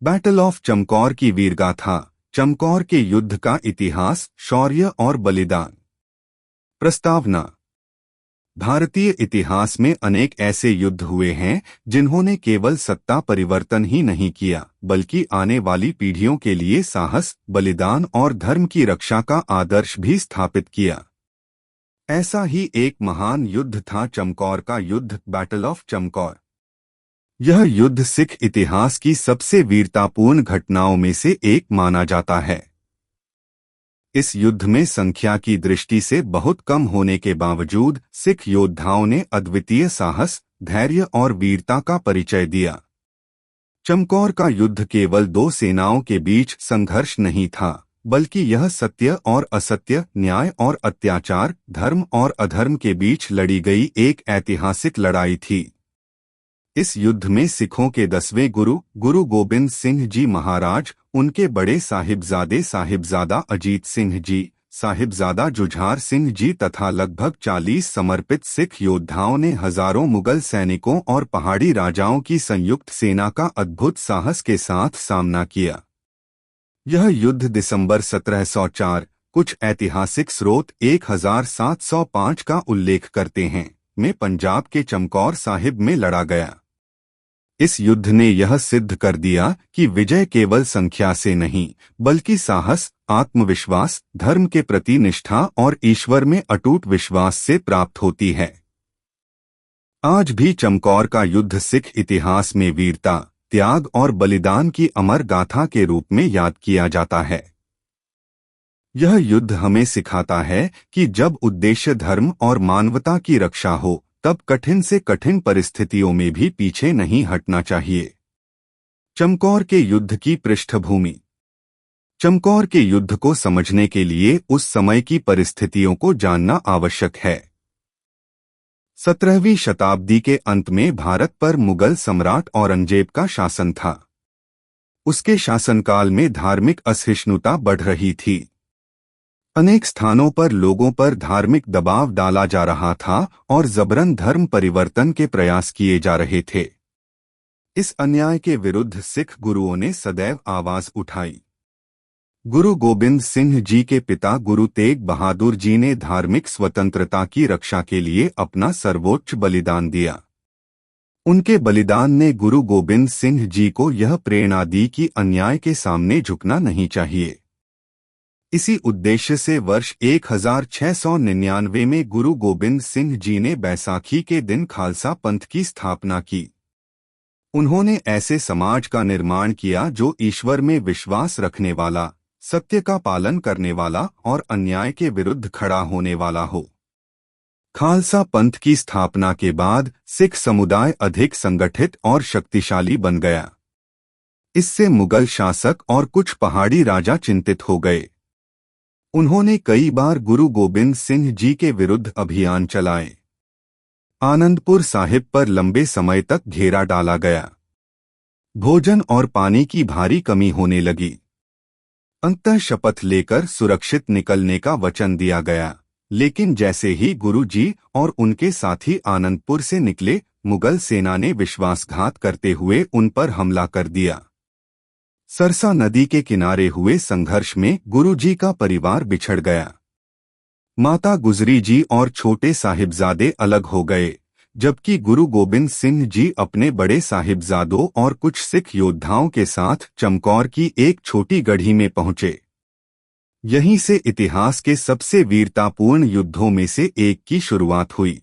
Battle of Chamkaur की वीरगाथा, चमकौर के युद्ध का इतिहास, शौर्य और बलिदान। प्रस्तावना। भारतीय इतिहास में अनेक ऐसे युद्ध हुए हैं जिन्होंने केवल सत्ता परिवर्तन ही नहीं किया, बल्कि आने वाली पीढ़ियों के लिए साहस, बलिदान और धर्म की रक्षा का आदर्श भी स्थापित किया। ऐसा ही एक महान युद्ध था चमकौर का युद्ध, बैटल ऑफ चमकौर। यह युद्ध सिख इतिहास की सबसे वीरतापूर्ण घटनाओं में से एक माना जाता है। इस युद्ध में संख्या की दृष्टि से बहुत कम होने के बावजूद सिख योद्धाओं ने अद्वितीय साहस, धैर्य और वीरता का परिचय दिया। चमकौर का युद्ध केवल दो सेनाओं के बीच संघर्ष नहीं था, बल्कि यह सत्य और असत्य, न्याय और अत्याचार, धर्म और अधर्म के बीच लड़ी गई एक ऐतिहासिक लड़ाई थी। इस युद्ध में सिखों के 10वें गुरु, गुरु गोबिंद सिंह जी महाराज, उनके बड़े साहिबजादे साहिबजादा अजीत सिंह जी, साहिबजादा जुझार सिंह जी तथा लगभग 40 समर्पित सिख योद्धाओं ने हजारों मुगल सैनिकों और पहाड़ी राजाओं की संयुक्त सेना का अद्भुत साहस के साथ सामना किया। यह युद्ध दिसंबर 1704, कुछ ऐतिहासिक स्रोत 1705 का उल्लेख करते हैं, में पंजाब के चमकौर साहिब में लड़ा गया। इस युद्ध ने यह सिद्ध कर दिया कि विजय केवल संख्या से नहीं, बल्कि साहस, आत्मविश्वास, धर्म के प्रति निष्ठा और ईश्वर में अटूट विश्वास से प्राप्त होती है। आज भी चमकौर का युद्ध सिख इतिहास में वीरता, त्याग और बलिदान की अमर गाथा के रूप में याद किया जाता है। यह युद्ध हमें सिखाता है कि जब उद्देश्य धर्म और मानवता की रक्षा हो, तब कठिन से कठिन परिस्थितियों में भी पीछे नहीं हटना चाहिए। चमकौर के युद्ध की पृष्ठभूमि। चमकौर के युद्ध को समझने के लिए उस समय की परिस्थितियों को जानना आवश्यक है। 17वीं शताब्दी के अंत में भारत पर मुगल सम्राट औरंगजेब का शासन था। उसके शासनकाल में धार्मिक असहिष्णुता बढ़ रही थी। अनेक स्थानों पर लोगों पर धार्मिक दबाव डाला जा रहा था और जबरन धर्म परिवर्तन के प्रयास किए जा रहे थे। इस अन्याय के विरुद्ध सिख गुरुओं ने सदैव आवाज उठाई। गुरु गोबिंद सिंह जी के पिता गुरु तेग बहादुर जी ने धार्मिक स्वतंत्रता की रक्षा के लिए अपना सर्वोच्च बलिदान दिया। उनके बलिदान ने गुरु गोबिंद सिंह जी को यह प्रेरणा दी कि अन्याय के सामने झुकना नहीं चाहिए। इसी उद्देश्य से वर्ष 1699 में गुरु गोबिंद सिंह जी ने बैसाखी के दिन खालसा पंथ की स्थापना की। उन्होंने ऐसे समाज का निर्माण किया जो ईश्वर में विश्वास रखने वाला, सत्य का पालन करने वाला और अन्याय के विरुद्ध खड़ा होने वाला हो। खालसा पंथ की स्थापना के बाद सिख समुदाय अधिक संगठित और शक्तिशाली बन गया। इससे मुगल शासक और कुछ पहाड़ी राजा चिंतित हो गए। उन्होंने कई बार गुरु गोबिंद सिंह जी के विरुद्ध अभियान चलाए। आनंदपुर साहिब पर लंबे समय तक घेरा डाला गया। भोजन और पानी की भारी कमी होने लगी। अंततः शपथ लेकर सुरक्षित निकलने का वचन दिया गया, लेकिन जैसे ही गुरु जी और उनके साथी आनंदपुर से निकले, मुगल सेना ने विश्वासघात करते हुए उन पर हमला कर दिया। सरसा नदी के किनारे हुए संघर्ष में गुरुजी का परिवार बिछड़ गया। माता गुजरी जी और छोटे साहिबजादे अलग हो गए, जबकि गुरु गोबिंद सिंह जी अपने बड़े साहिबजादों और कुछ सिख योद्धाओं के साथ चमकौर की एक छोटी गढ़ी में पहुंचे। यहीं से इतिहास के सबसे वीरतापूर्ण युद्धों में से एक की शुरुआत हुई।